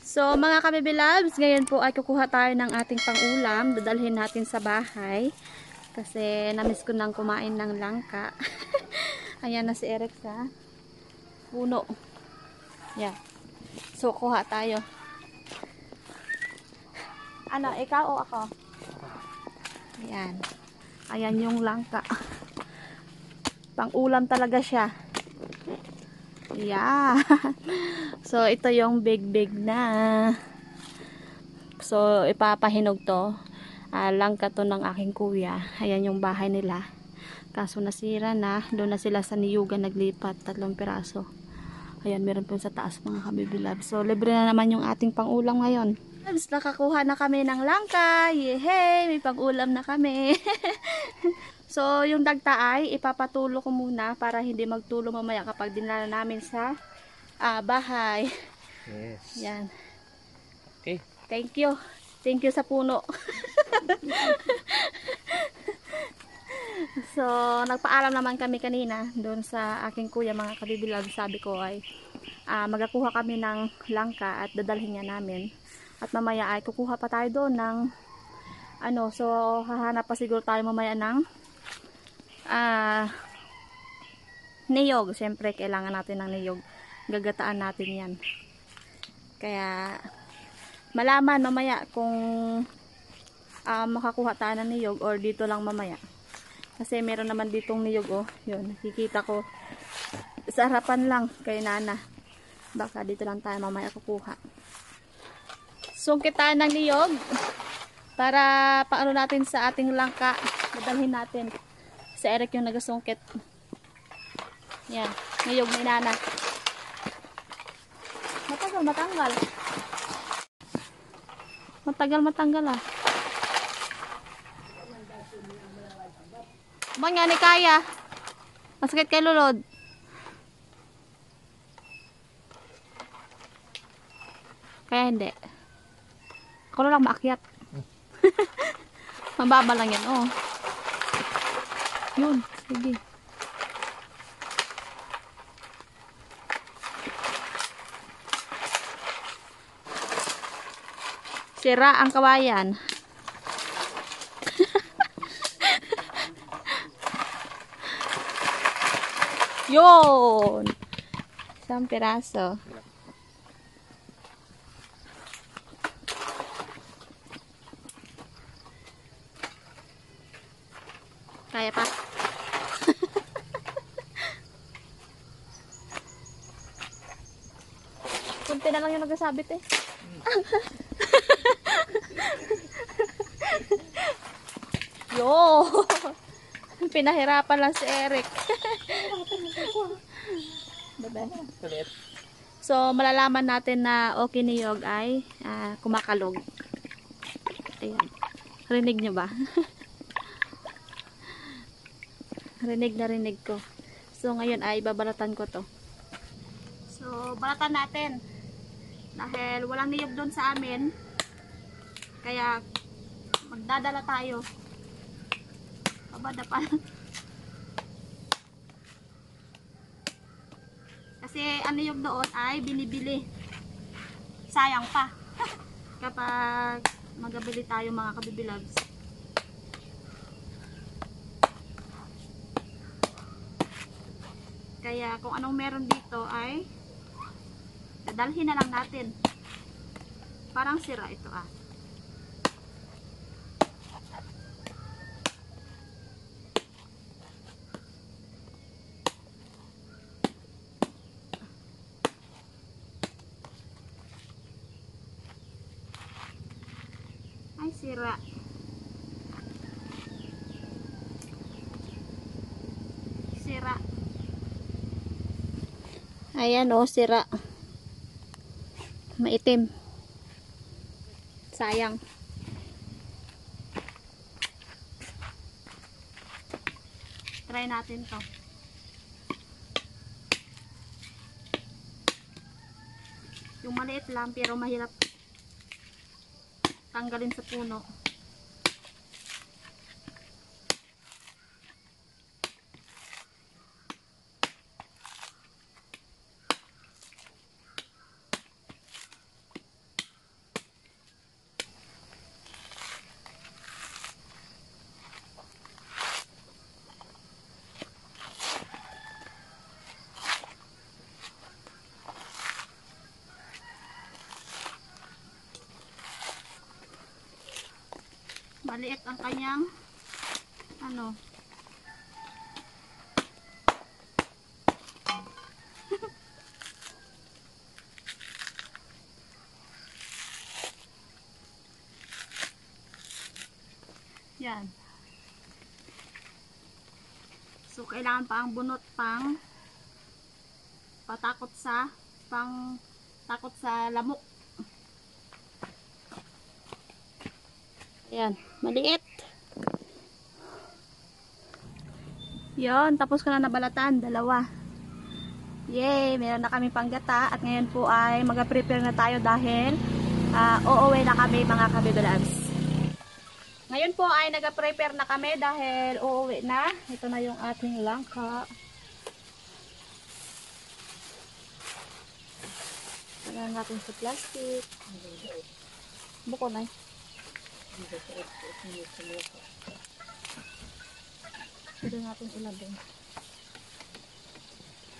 So mga kabibi loves, ngayon po ay kukuha tayo ng ating pang-ulam. Dadalhin natin sa bahay. Kasi namiss ko nang kumain ng langka. Ayan na si Eric sa puno. Yeah. So kuha tayo. Ano, ikaw o ako? Ayan. Ayan yung langka. Pang-ulam talaga siya. Yeah. So ito yung big na. So ipapahinog to. Langka to ng aking kuya. Ayan yung bahay nila. Kaso nasira na. Doon na sila sa niyugan naglipat. 3 piraso. Ayan, meron po sa taas mga kabibilab. So libre na naman yung ating pang-ulam ngayon. Nakakuha na kami ng langka. Yehey! May pang-ulam na kami. So yung dagta ay ipapatulo ko muna para hindi magtulo mamaya kapag dinala namin sa bahay. Yes. Yan. Okay. Thank you. Thank you sa puno. So, nagpaalam naman kami kanina doon sa aking kuya mga kabibilab. Sabi ko ay magakuha kami ng langka at dadalhin niya namin. At mamaya ay kukuha pa tayo doon ng so hahanap pa siguro tayo mamaya ng niyog. Siyempre kailangan natin ng niyog. Gagataan natin yan. Kaya malaman mamaya kung makakuha tayo ng niyog or dito lang mamaya. Kasi meron naman ditong niyog, oh. Yun, nakikita ko. Sa harapan lang kay Nana. Baka dito lang tayo mamaya kukuha. Sungkit tayo ng niyog. Para paano natin sa ating langka. Dadalhin natin. Si Eric yung nagasungkit. Yan, niyog ni Nana. Matanggal. Matanggal ah. Bang nga ni kaya. Masakit kay lulod. Kaya hindi. Ako na lang maakyat. Mababa lang yan, oh. Yun, sige. Sira ang kawayan. Yun! Isang piraso. Kaya pa. Kunti na lang yung nagsasabit eh. Yo! Pinahirapan lang si Eric. So, malalaman natin na okay niyog ay kumakalog. Ayan. Rinig nyo ba? Rinig ko. So, ngayon ay babalatan ko to. So, balatan natin. Dahil walang niyog doon sa amin. Kaya, magdadala tayo. Babada pa. Kasi ang niyog doon ay binibili. Sayang pa. Kapag magabili tayo mga kabibilabs. Kaya kung anong meron dito ay dadalhin na lang natin. Parang sira ito ah. Ay sira. Sira. Ayan oh, sira. Maitim. Sayang. Try natin to. Yung maliit lang pero mahirap tanggalin sa puno. Maliit ang kanyang ano. Yan. So kailangan pa ang bunot pang takot sa lamok. Ayan, maliit. Yon, tapos ko na nabalatan, dalawa. Yay, meron na kami panggata at ngayon po ay mag-prepare na tayo dahil uuwi na kami mga kabibelabs. Ngayon po ay nag-prepare na kami dahil uuwi na. Ito na yung ating langka. Lagyan natin sa plastic. Buko na. Ito natin ilagay.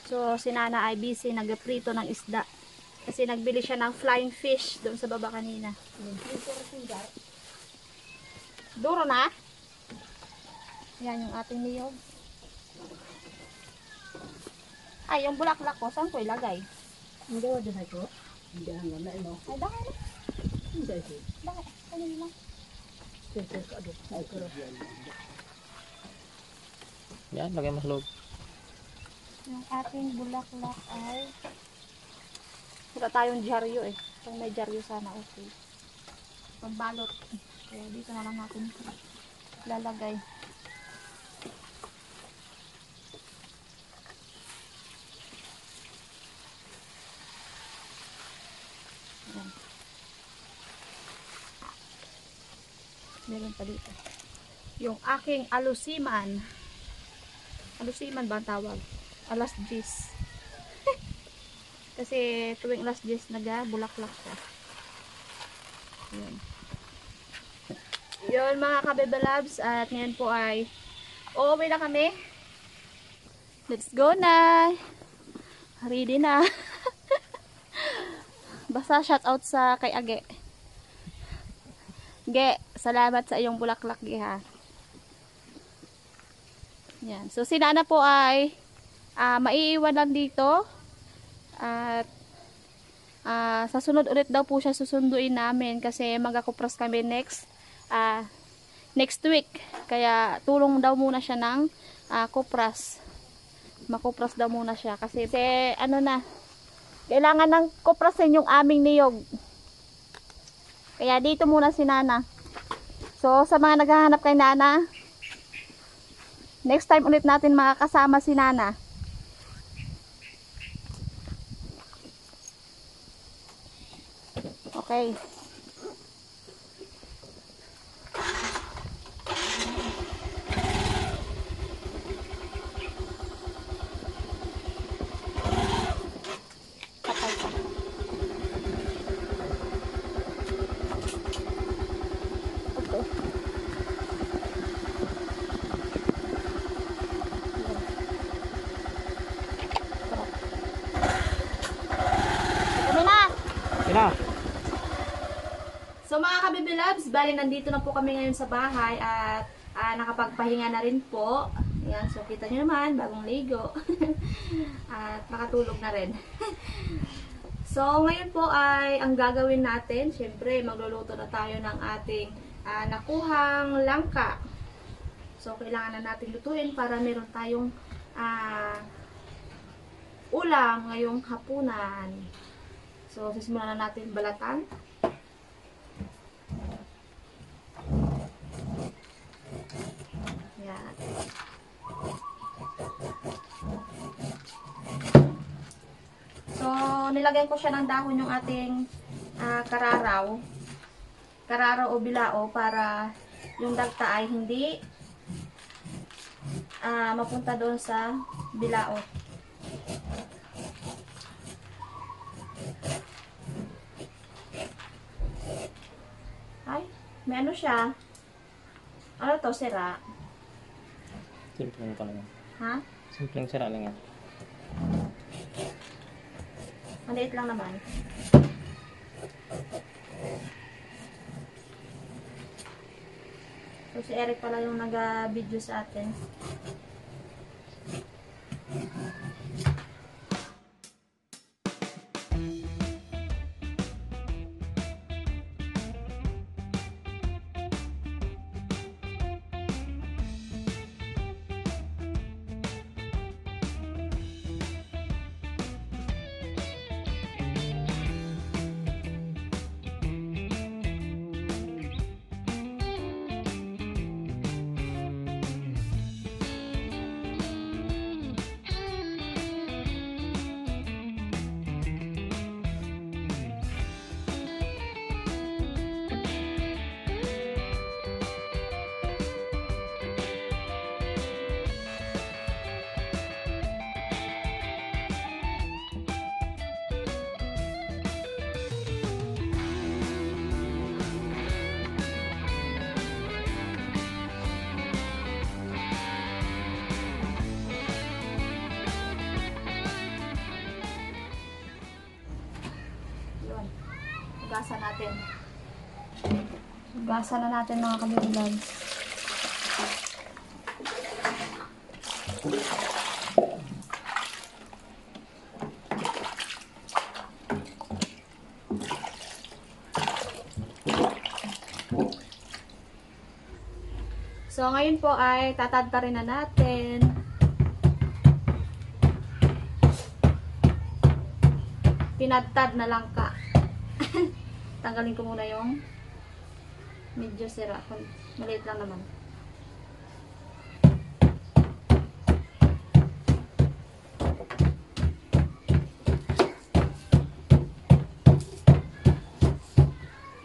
So, si Nana ay busy nag-prito ng isda. Kasi nagbili siya ng flying fish doon sa baba kanina. Duro na. Yan yung ating niyog. Ay, yung bulaklak ko, saan ko ilagay? Hindi ko din ako. Hindi ang ganda ino. Ay, dahil. Hindi ko. Dahil. Kanina lang. Ay, pero. Yan, lagay mo sa loob. Yung ating bulaklak ay wala tayong dyaryo eh. Kung may dyaryo sana okay. Pagbalot. Kaya dito na lang natin lalagay. Ayan. Meron pa dito. Yung aking alusiman. Alusiman ba ang tawag? Alas 10. Kasi tuwing alas 10 naga-bulaklak ko. Yun. Yun mga kabebelabs. At ngayon po ay uuwi na kami. Let's go na. Ready na. Basta shout out sa kay Age. Ge, salamat sa iyong bulaklak, Ge, ha. Yan. So si Nana po ay maiiwan lang dito. At sa sunod ulit daw po siya susunduin namin kasi magkakupras kami next week. Kaya tulong daw muna siya ng kupras. Makupras daw muna siya kasi ano na, kailangan ng kuprasin yung aming niyog. Kaya dito muna si Nana. So sa mga naghahanap kay Nana, next time ulit natin makakasama si Nana. Okay. Patay pa. Okay. Kami na! Sina? So mga kabibilabs, bali nandito na po kami ngayon sa bahay at nakapagpahinga na rin po. Ayan, so kita nyo naman, bagong ligo. At makatulog na rin. So ngayon po ay ang gagawin natin, syempre magluluto na tayo ng ating nakuhang langka. So kailangan na natin lutuin para meron tayong ulam ngayong hapunan. So sisimulan na natin balatan. Yan. So, nilagyan ko siya ng dahon yung ating kararaw. Kararaw o bilao para yung dagta ay hindi mapunta doon sa bilao. Ay, may ano siya? Ano to, sira? Simpleng pa lang. Ha? Simpleng sira lang yan. Maliit lang naman. Si Eric pala yung nag-video sa atin. Hugasan natin. Hugasan na natin mga kabibilan. So, ngayon po ay tatadtarin na natin. Tinadtad na lang ka. Tanggalin ko muna yung medyo sira. Maliit lang naman.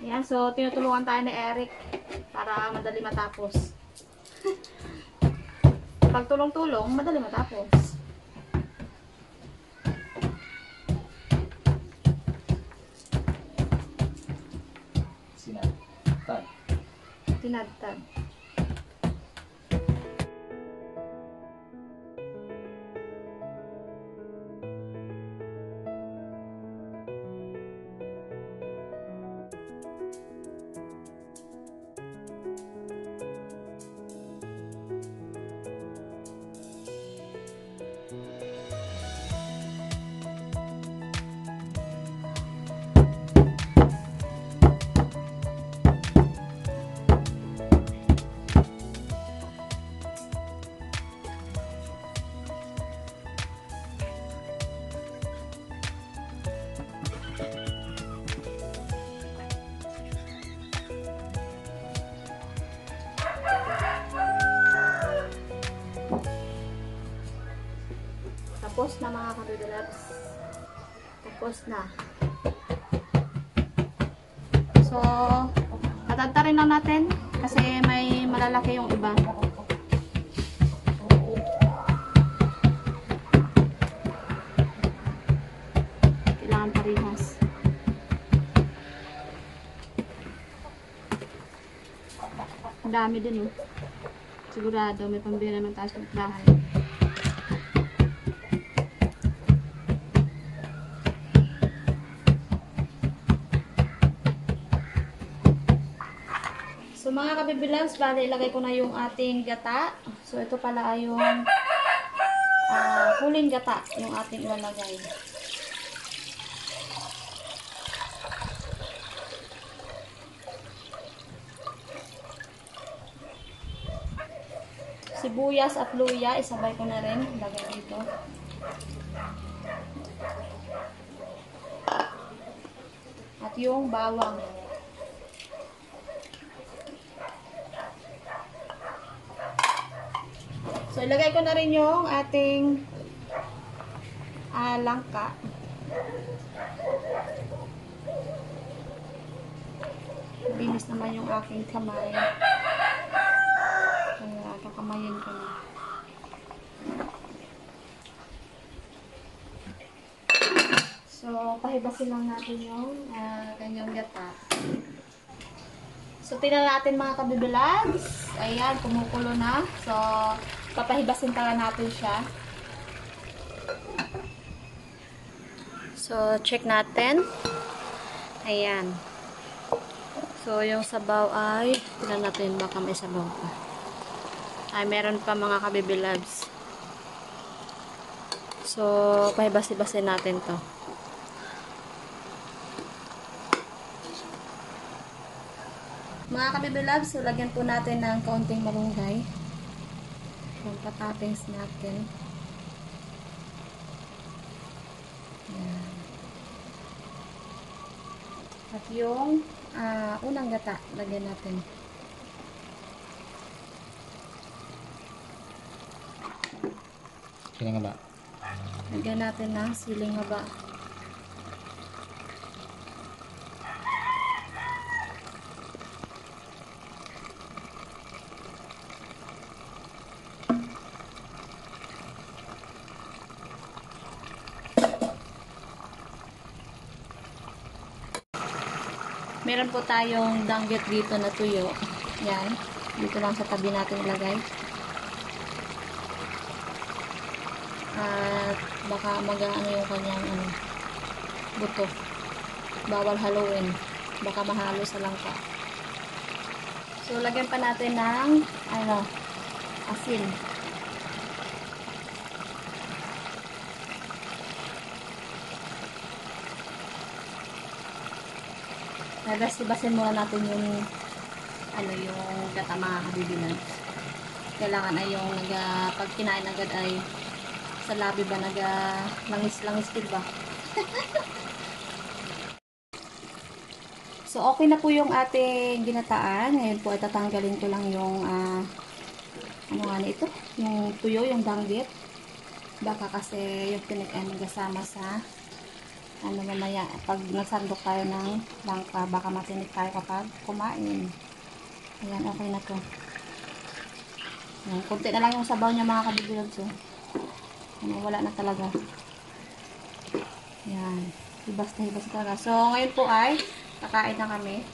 Ayan, so tinutulungan tayo ni Eric para madali matapos. Pag tulong-tulong, madali matapos. Tinadtad. Tapos na mga kabibelabs. Tapos na. So, tatadtarin lang natin kasi may malalaki yung iba. Kailangan parehas. Ang dami din oh. Sigurado may pambili naman tayo sa bahay. So mga kabibilans, bali ilagay ko na yung ating gata. So ito pala ay yung huling gata yung ating ilalagay. Sibuyas at luya, isabay ko na rin. Ilagay dito. At yung bawang. So, ilagay ko na rin yung ating langka. Binis naman yung aking kamay. Kaya, kakamayin ko na. So, pahibasin lang natin yung kanyang gata. So, tingnan natin mga kabibilags. Ayan, kumukulo na. So, papahibasin talaga natin siya. So, check natin. Ayan. So, yung sabaw ay, tignan natin baka may sabaw pa. Ay, meron pa mga kabibilabs. So, pahibasi-basi natin to. Mga kabibilabs, so lagyan po natin ng kaunting malunggay. Yung patapings natin. Yan. At yung unang gata, lagyan natin. Sino nga ba? Lagyan natin ng siling haba. Meron po tayong danggit dito na tuyo. Yan. Dito lang sa tabi natin ilagay. At baka mag-ano yung kanyang buto. Bawal haluin. Baka mahalo sa langka. So, lagyan pa natin ng asin. Nabasi-basin muna natin yung yung gata mga kabibilan. Kailangan ay yung pag kinain agad ay sa labi ba langis-langis diba? So okay na po yung ating ginataan. Ngayon po ay tatanggalin ko lang yung ito? Yung tuyo, yung danggit. Baka kasi yung tinik ay magkasama sa mamaya, pag nagsandok tayo ng langka, baka matinik tayo kapag kumain. Ayan, okay na to. Ayan, kunti na lang yung sabaw niya mga kabibilog. So, wala na talaga. Ayan, hibas na talaga. So, ngayon po ay kakain na kami.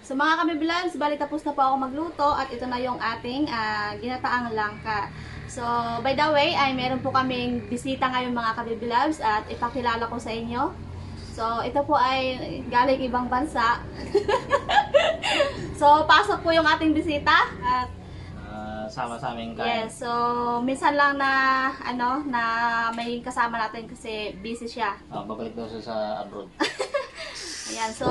So, mga kabibilog, bali tapos na po ako magluto at ito na yung ating ginataang langka. So, by the way, ay meron po kaming bisita ngayon mga kabibilabs at ipakilala ko sa inyo. So, ito po ay galing ibang bansa. So, pasok po yung ating bisita. At Sama sa aming kain. yes, so minsan lang na na may kasama natin kasi busy siya. Babalik daw siya sa abroad. Ayan, so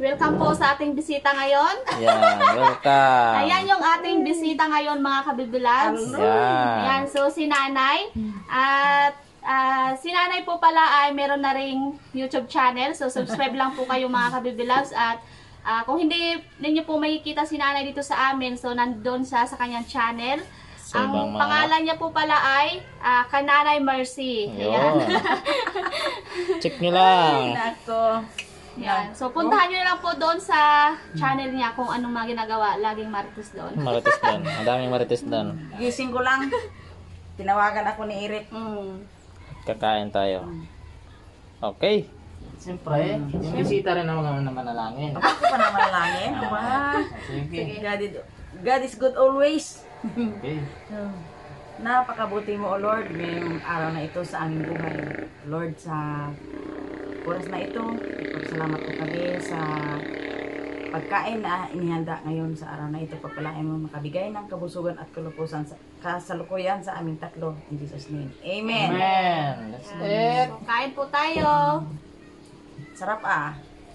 welcome po sa ating bisita ngayon. Yan, welcome. Ayan yung ating bisita ngayon mga kabibilabs. Ayan, so si Nanay. At si Nanay po pala ay meron na ring YouTube channel. So subscribe lang po kayo mga kabibilabs. At kung hindi ninyo po makikita si Nanay dito sa amin, so nandun sa kanyang channel. Ang pangalan niya po pala ay Kananay Mercy. Ayan. Check nyo lang. Nako. Yan. So, puntahan nyo lang po doon sa channel niya kung anong mga ginagawa. Laging marites doon. Marites doon. Ang daming marites doon. Gising ko lang. Tinawagan ako ni Eric. Kakain tayo. Okay. Siyempre, yung bisita rin ang mga manalangin. Ako pa naman langin. Sige. God is good always. Okay. Napakabuti mo, O Lord, ngayong araw na ito sa aming buhay. Lord, sa oras na ito, ipagsalamat ko kami sa pagkain na inihanda ngayon sa araw na ito. Pagpalain mo makabigay ng kabusugan at kalupusan sa kasalukuyan sa aming tatlo. In Jesus' name. Amen. Amen. That's it. So, kain po tayo. Sarap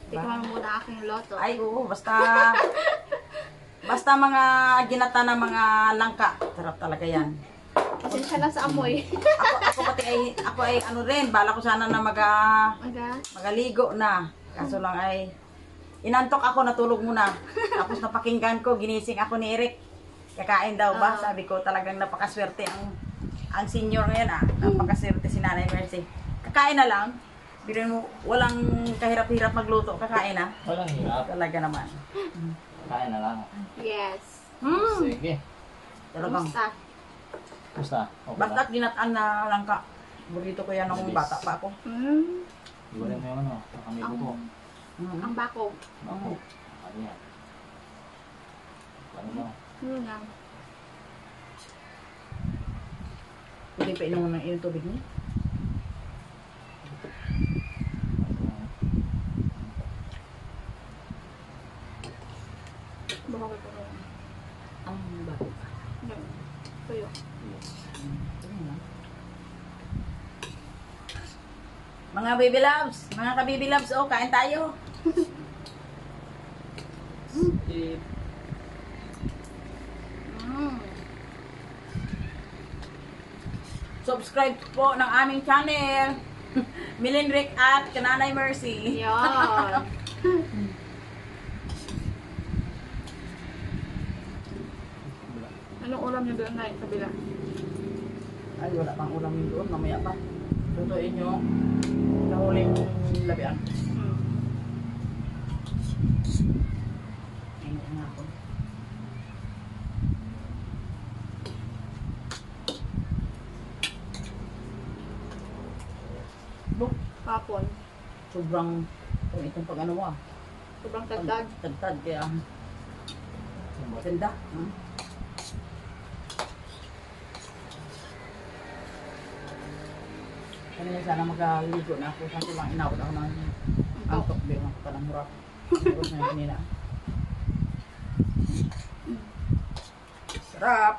Tikman mo muna aking loto. Ay, oo, basta mga ginata na mga langka. Sarap talaga yan. Pasensya na sa amoy. Ako ay ano rin, bala ko sana na magaligo na. Kaso lang ay inantok ako, natulog muna. Tapos napakinggan ko, ginising ako ni Eric. Kakain daw ba? Sabi ko talagang napakaswerte ang senior ngayon Napakaswerte si Nanay Mercy. Kakain na lang. Biruin mo, walang kahirap-hirap magluto. Kakain na. Walang hirap. Talaga naman. Kain na lang. Yes. Sige. Talagang. Basta. Okay Basta na. ginataan na langka. Burrito ko yan nung bata pa ako. Iwanin mo yung nakamigo ko. Ang bako. Ako. Ano yan? Ano mo? Yun lang. Pwede pa inuman ng tubig niya. Baka ko ito. Ang bakit? Tuyo. Mga baby loves, mga ka-baby loves, oh, kain tayo. Mm. Subscribe po ng aming channel. Milindrick at Kananay Mercy. Yan. Anong ulam niyo doon na kabila? Ay, wala pang ulam yun doon. Mamaya pa. Lutuin nyo. Nahuling labian. Ayun nga ako. Look, Kapon. sobrang kung itong pag ano mo ah. Sobrang tagdag. Tagtad kaya ganda. Hmm? Kanina sana magaligo na ako. Kasi lang inawad ako ng antok. Di ako parang murap. Tapos na kanina. Sarap!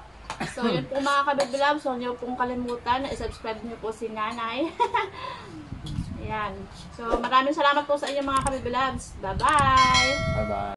So, yun po mga kabibilab. So, nyo pong kalimutan na i-subscribe nyo po si Nanay. Ayan. So, maraming salamat po sa inyo mga kabibilabs. Bye-bye! Bye-bye.